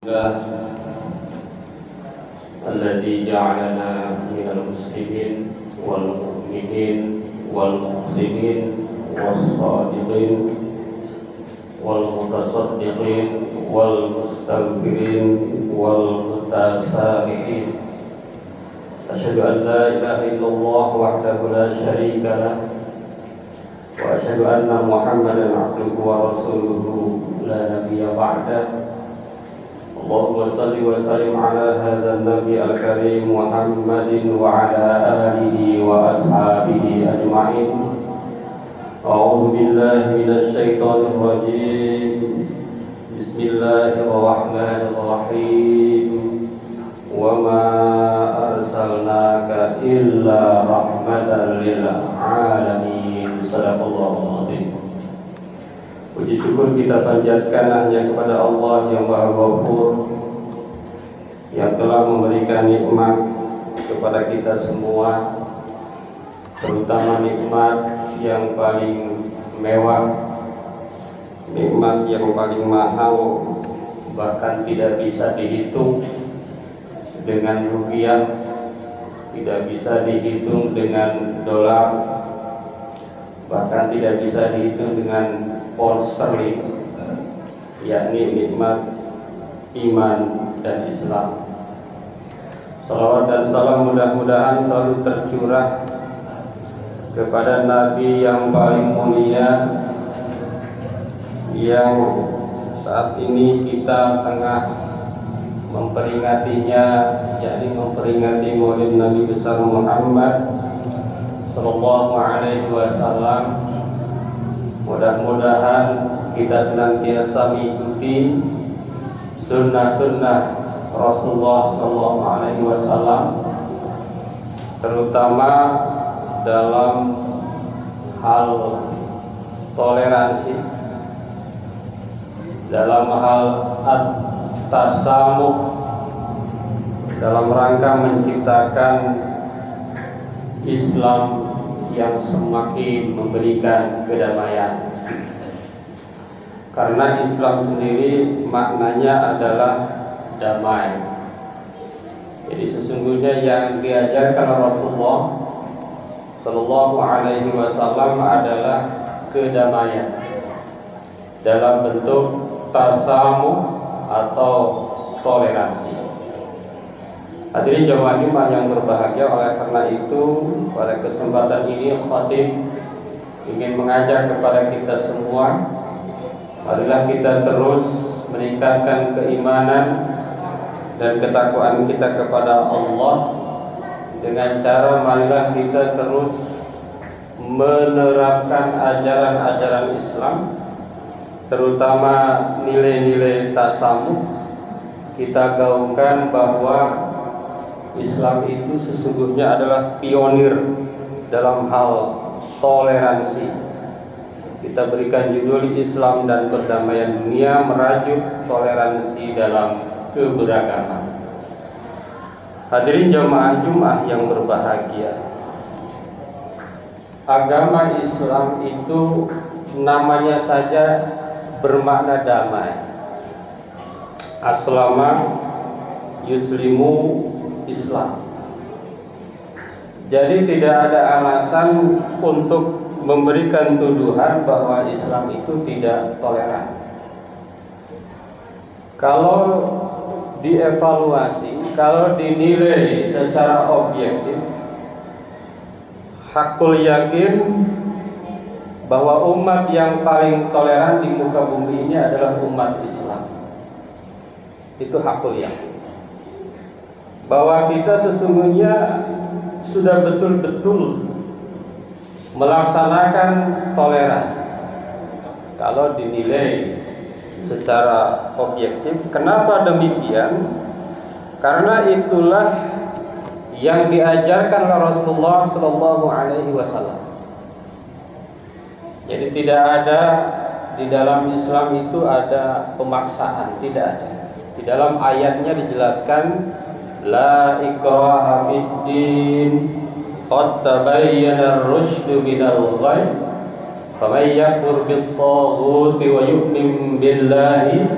الله الذي جعلنا من المسلمين والمؤمنين والمحسنين والصادقين والمتصدقين والمستغفرين والمتسامحين. أشهد أن لا إله إلا الله وحده لا شريك له وأشهد أن محمدا عبده ورسوله لا نبي بعده. اللهم صل وسلم على هذا النبي الكريم محمد وعلى آله وأصحابه أجمعين. أعوذ بالله من الشيطان الرجيم. بسم الله الرحمن الرحيم. وما أرسلناك إلا رحمة للعالمين. صدق الله العظيم. Puji syukur kita panjatkan hanya kepada Allah yang Maha Ghafur, yang telah memberikan nikmat kepada kita semua, terutama nikmat yang paling mewah, nikmat yang paling mahal, bahkan tidak bisa dihitung dengan rupiah, tidak bisa dihitung dengan dolar, bahkan tidak bisa dihitung dengan pound sterling, yakni nikmat iman dan Islam. Salawat dan salam mudah-mudahan selalu tercurah kepada Nabi yang paling mulia, yang saat ini kita tengah memperingatinya, yakni memperingati Maulid Nabi besar Muhammad sallallahu alaihi wasallam. Mudah-mudahan kita senantiasa mengikuti sunnah-sunnah Rasulullah sallallahu alaihi wasallam, terutama dalam hal toleransi, dalam hal at-tasamuh, dalam rangka menciptakan Islam yang semakin memberikan kedamaian. Karena Islam sendiri maknanya adalah damai. Jadi sesungguhnya yang diajarkan Rasulullah sallallahu alaihi wasallam adalah kedamaian dalam bentuk tasamuh atau toleransi. Hadirin jamaah Jumat yang berbahagia, oleh karena itu pada kesempatan ini khatib ingin mengajak kepada kita semua, marilah kita terus meningkatkan keimanan dan ketakwaan kita kepada Allah dengan cara marilah kita terus menerapkan ajaran-ajaran Islam, terutama nilai-nilai tasamuh. Kita gaungkan bahwa Islam itu sesungguhnya adalah pionir dalam hal toleransi. Kita berikan judul Islam dan Perdamaian Dunia, merajuk toleransi dalam keberagaman. Hadirin jamaah Jumat yang berbahagia, agama Islam itu namanya saja bermakna damai. Aslama yuslimu Islam. Jadi tidak ada alasan untuk memberikan tuduhan bahwa Islam itu tidak toleran. Kalau dievaluasi, kalau dinilai secara objektif, hakul yakin bahwa umat yang paling toleran di muka bumi ini adalah umat Islam. Itu hakul yakin bahwa kita sesungguhnya sudah betul-betul melaksanakan toleran. Kalau dinilai secara objektif, kenapa demikian? Karena itulah yang diajarkan oleh Rasulullah sallallahu alaihi wasallam. Jadi tidak ada di dalam Islam itu ada pemaksaan, tidak ada. Di dalam ayatnya dijelaskan la ikraha fiddin qad tabayyana ar-rusydu minal ghayy faman yakfur bit-taghuti wa yu'min billahi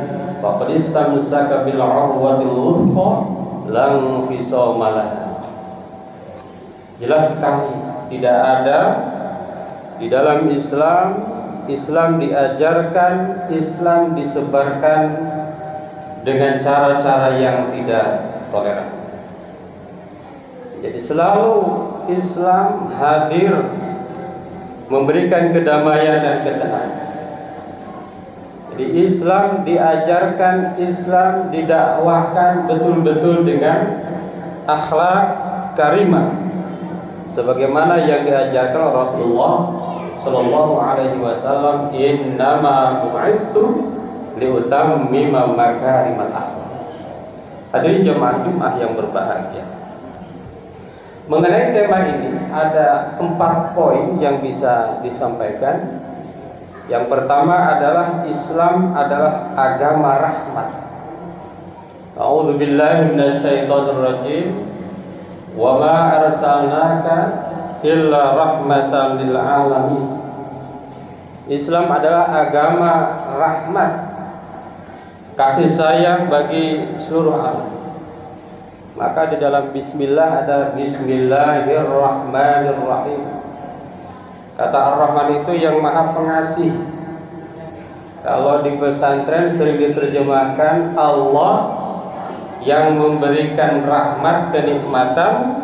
faqad istamsaka bil 'urwatil wuthqa la infisama laha. Jelas sekali tidak ada di dalam Islam diajarkan, Islam disebarkan dengan cara-cara yang tidak toleran. Jadi selalu Islam hadir memberikan kedamaian dan ketenangan. Jadi Islam diajarkan, Islam didakwahkan betul-betul dengan akhlak karimah, sebagaimana yang diajarkan Rasulullah Sallallahu Alaihi Wasallam, innama bu'itsu liutammima makarimal akhlak. Hadirin jemaah Jumat yang berbahagia, mengenai tema ini ada 4 poin yang bisa disampaikan. Yang pertama adalah Islam adalah agama rahmat. A'udzubillahi minasyaitonir rajim. Wa ma arsalnaka illa rahmatan lil alamin. Islam adalah agama rahmat, kasih sayang bagi seluruh alam. Maka di dalam bismillah ada bismillahirrahmanirrahim. Kata Ar-Rahman itu yang maha pengasih. Kalau di pesantren sering diterjemahkan Allah yang memberikan rahmat kenikmatan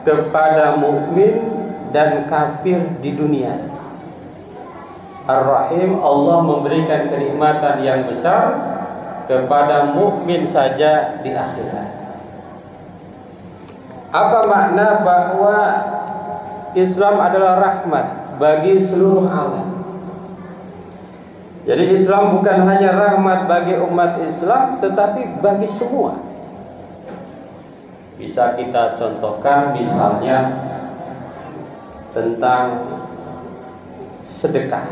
kepada mukmin dan kafir di dunia. Ar-Rahim, Allah memberikan kenikmatan yang besar kepada mukmin saja di akhirat. Apa makna bahwa Islam adalah rahmat bagi seluruh alam? Jadi Islam bukan hanya rahmat bagi umat Islam, tetapi bagi semua. Bisa kita contohkan misalnya tentang sedekah.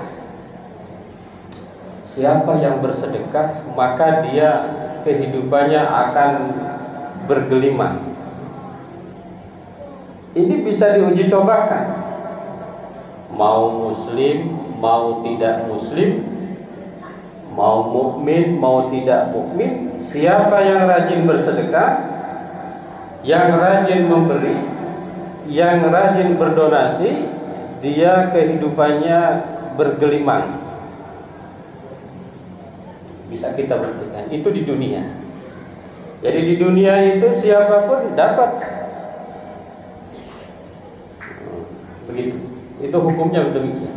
Siapa yang bersedekah, maka dia kehidupannya akan bergelimang. Ini bisa diuji cobakan. Mau muslim, mau tidak muslim, mau mukmin, mau tidak mukmin, siapa yang rajin bersedekah, yang rajin memberi, yang rajin berdonasi, dia kehidupannya bergelimang. Bisa kita buktikan itu di dunia. Jadi di dunia itu siapapun dapat. Begitu. Itu hukumnya demikian.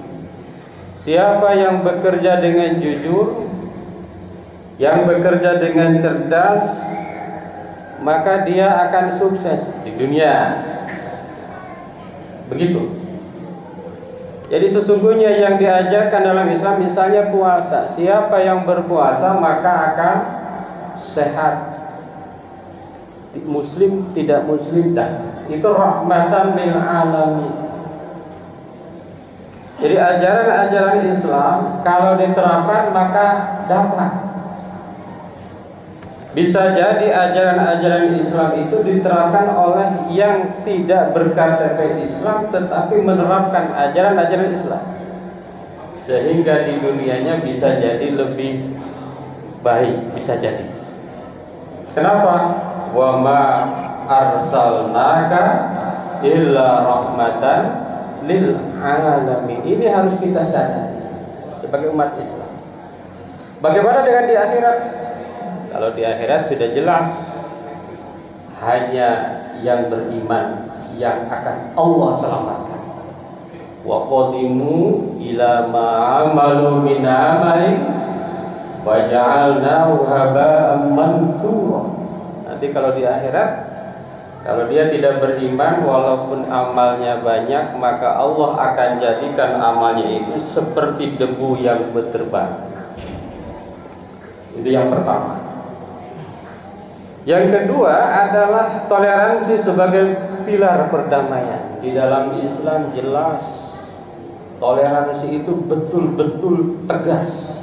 Siapa yang bekerja dengan jujur, yang bekerja dengan cerdas, maka dia akan sukses di dunia. Begitu. Jadi sesungguhnya yang diajarkan dalam Islam, misalnya puasa, siapa yang berpuasa maka akan sehat. Muslim tidak muslim dah. Itu rahmatan lil alamin. Jadi ajaran-ajaran Islam kalau diterapkan maka dapat. Bisa jadi ajaran-ajaran Islam itu diterapkan oleh yang tidak berKTP Islam tetapi menerapkan ajaran-ajaran Islam, sehingga di dunianya bisa jadi lebih baik, bisa jadi. Kenapa? Wa ma arsalnaka illa rahmatan lil alamin. Ini harus kita sadari sebagai umat Islam. Bagaimana dengan di akhirat? Kalau di akhirat sudah jelas, hanya yang beriman yang akan Allah selamatkan. Wa qadimu ila ma amalu min amalin wa ja'alnahu haba'an mansura. Nanti kalau di akhirat, kalau dia tidak beriman walaupun amalnya banyak, maka Allah akan jadikan amalnya itu seperti debu yang berterbangan. Itu yang pertama. Yang kedua adalah toleransi sebagai pilar perdamaian. Di dalam Islam jelas toleransi itu betul-betul tegas.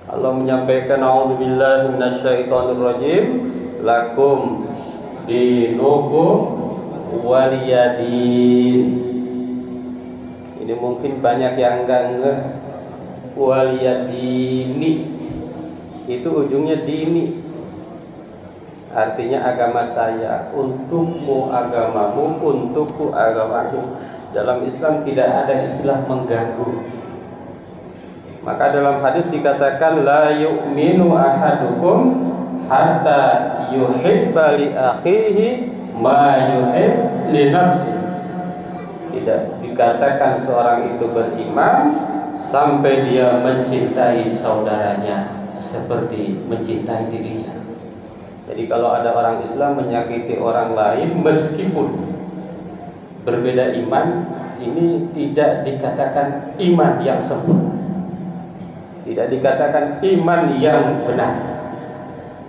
Allah menyampaikan a'udzubillahi minasyaitonirrajim, lakum dinukum waliyadin. Ini mungkin banyak yang enggak ngeh waliyadini. itu ujungnya dini, artinya agama saya, untukmu agamamu, untukku agamaku. Dalam Islam tidak ada istilah mengganggu. Maka dalam hadis dikatakan la yu'minu ahadukum hatta yuhibba li akhihi ma yuhib li nafsi. Tidak dikatakan seorang itu beriman sampai dia mencintai saudaranya seperti mencintai dirinya. Jadi kalau ada orang Islam menyakiti orang lain meskipun berbeda iman, ini tidak dikatakan iman yang sempurna, tidak dikatakan iman yang benar.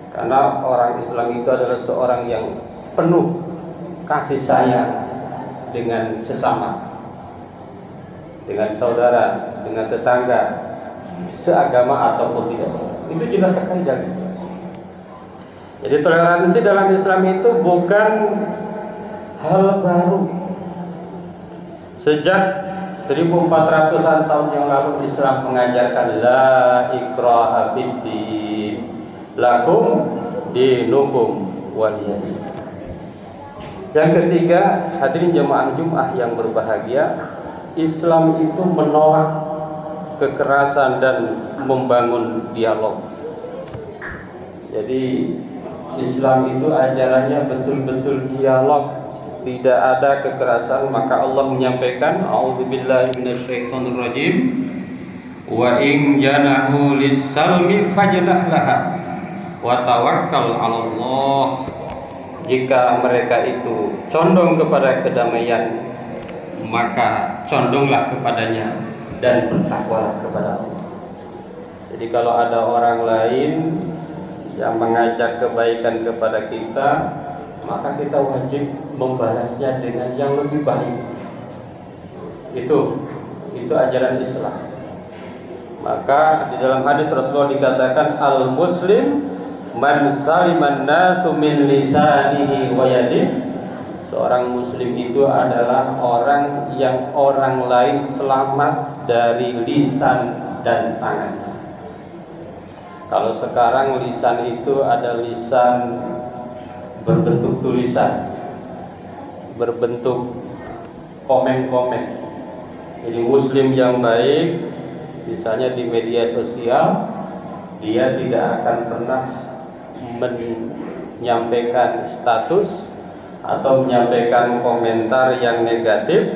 Karena orang Islam itu adalah seorang yang penuh kasih sayang dengan sesama, dengan saudara, dengan tetangga, seagama ataupun tidak seagama. Itu jelas sekali dalam Islam. Jadi toleransi dalam Islam itu bukan hal baru. Sejak 1400-an tahun yang lalu Islam mengajarkan la ikraha fiddin, lakum dinukum waliyadin. Yang ketiga, hadirin jemaah Jumat yang berbahagia, Islam itu menolak kekerasan dan membangun dialog. Jadi Islam itu ajarannya betul-betul dialog, tidak ada kekerasan. Maka Allah menyampaikan, a'udzubillahi minasyaitonirrajim, wa in janahu lis-salmi fajnah laha wa tawakkal 'alallah. Jika mereka itu condong kepada kedamaian, maka condonglah kepadanya dan bertakwalah kepada Allah. Jadi kalau ada orang lain yang mengajak kebaikan kepada kita, maka kita wajib membalasnya dengan yang lebih baik. Itu ajaran Islam. Maka di dalam hadis Rasulullah dikatakan al-muslim man saliman nasu min lisanihi wa yadihi. Seorang muslim itu adalah orang yang orang lain selamat dari lisan dan tangannya. Kalau sekarang lisan itu ada lisan berbentuk tulisan, berbentuk komen-komen. Jadi muslim yang baik, misalnya di media sosial, dia tidak akan pernah menyampaikan status atau menyampaikan komentar yang negatif,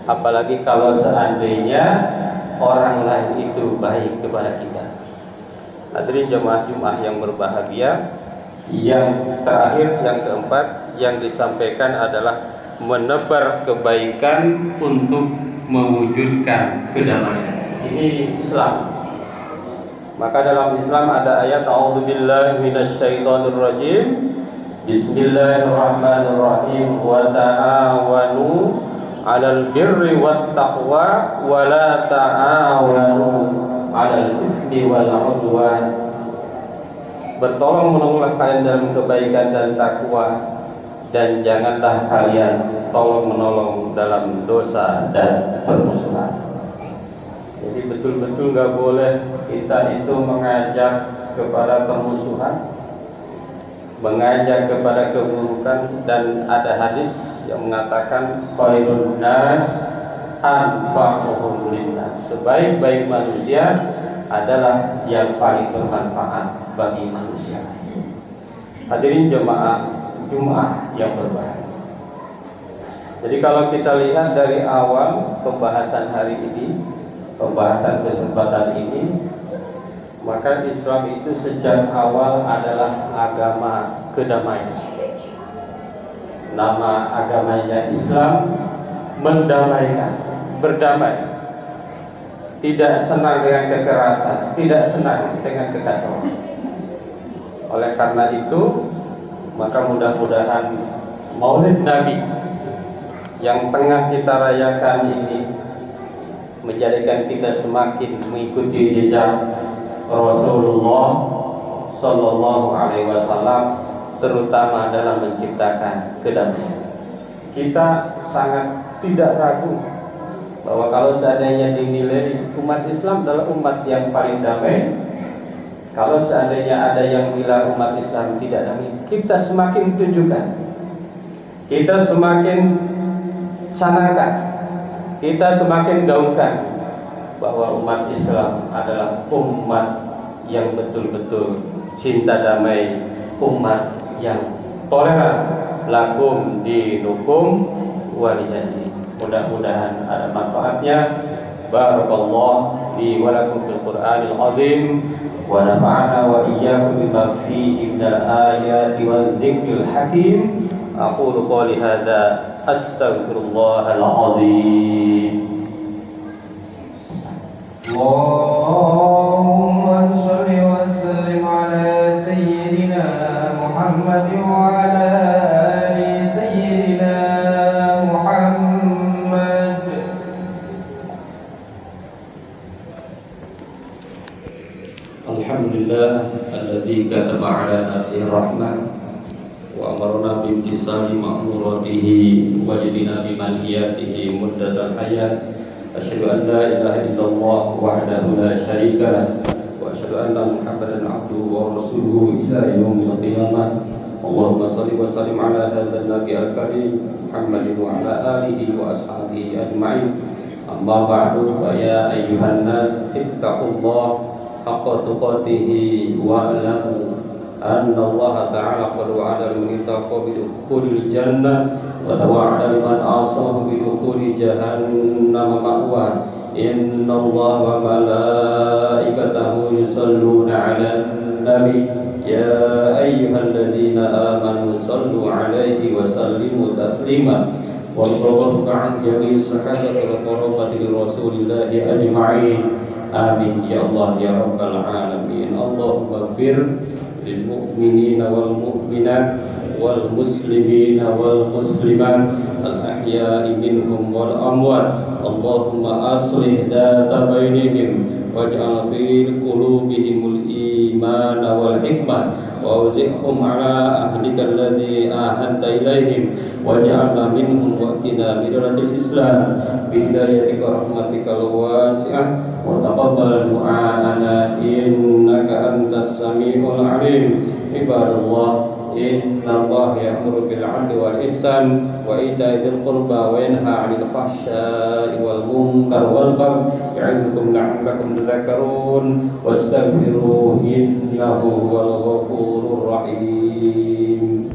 apalagi kalau seandainya orang lain itu baik kepada kita. Hadirin jemaah Jumat yang berbahagia, yang terakhir, yang keempat yang disampaikan adalah menebar kebaikan untuk mewujudkan kedamaian. Ini Islam. Maka dalam Islam ada ayat a'udzubillahi minasyaitonirrajim, bismillahirrahmanirrahim, wa ta'awanu 'alal birri wat taqwa wa la ta'awanu 'alal itsmi wal 'udwan. Bertolong menolonglah kalian dalam kebaikan dan takwa, dan janganlah kalian tolong menolong dalam dosa dan permusuhan. Jadi betul-betul nggak boleh kita itu mengajak kepada permusuhan, mengajak kepada keburukan. Dan ada hadis yang mengatakan khairun nas anfa'uhum linnas. Sebaik-baik manusia adalah yang paling bermanfaat bagi manusia. Hadirin jemaah Jumat yang berbahagia. Jadi kalau kita lihat dari awal pembahasan hari ini, pembahasan kesempatan ini, maka Islam itu sejak awal adalah agama kedamaian. Nama agamanya Islam, mendamaikan, berdamai. Tidak senang dengan kekerasan, tidak senang dengan kekacauan. Oleh karena itu, maka mudah-mudahan Maulid Nabi yang tengah kita rayakan ini menjadikan kita semakin mengikuti jejak Rasulullah Sallallahu Alaihi Wasallam, terutama dalam menciptakan kedamaian. Kita sangat tidak ragu bahwa kalau seandainya dinilai umat Islam adalah umat yang paling damai, Kalau seandainya ada yang bilang umat Islam tidak damai, kita semakin tunjukkan, kita semakin canangkan, kita semakin gaungkan bahwa umat Islam adalah umat yang betul-betul cinta damai, umat yang toleran. Lakum dinukum waliyadi. Mudah-mudahan ada manfaatnya. Barakallahu li wa lakum fil Qur'anil azim wa nafa'ana wa iyyakum bima fihi minal ayati wal dzikril hakim. Aqulu qouli hadza astaghfirullahal azim. Allahumma shalli wa sallim ala sayyidina Muhammad wa ala ali sayyidina Muhammad. Alhamdulillah alladzi kataba ala nafsihi rahmah wa amarna bi imtisali ma'muratihi wa jadina bi manhiyatihi muddatal hayat. Asyhadu an la ilaha illallah wahdahu la syarika lah wa asyhadu anna Muhammadan abduhu wa rasuluhu ila yaumil qiyamah. Allahumma shalli wa sallim ala hadzal nabi al-karim Muhammadin wa ala alihi wa ashabihi ajma'in. Amma ba'du, fa ya ayyuhan nas ittaqullaha haqqa tuqatih wa alamu anna Allah ta'ala qad wa'ada liman ittaqa bi dukhulil jannah wa tawa'ada liman asahu bi dukhuli jahannam ma'wa. Inna Allah wa malaikatahu yusalluna 'alan nabi ya ayyuhalladzina amanu sallu 'alaihi wa sallimu taslima. Wallahu ta'ala jami'i sahabati wa qarabati rasulillahi ajma'in. Amin ya Allah ya rabbal alamin. Allahumma ighfir lil mu'minina wal mu'minat wal muslimina wal muslimat al ahya'i minhum wal amwat. Allahumma aslih dhata bainihim waj'al fi qulubihimul iman wal hikmah wa awzi'hum ala ahdika alladhi ahadta ilaihim waj'alna minhum waqtina bidalatil islam bihidayatika rahmatika wasi'ah wa taqabbal du'aana innaka antas samiul alim. Ibadallah, inna Allah ya'muru bil 'adli wal ihsan wa ita'i dzil qurba wa yanha 'anil fahsya'i wal munkar wal baghi ya'izukum la'allakum tadhakkarun wastaghfiruhu innahu huwal ghafurur rahim.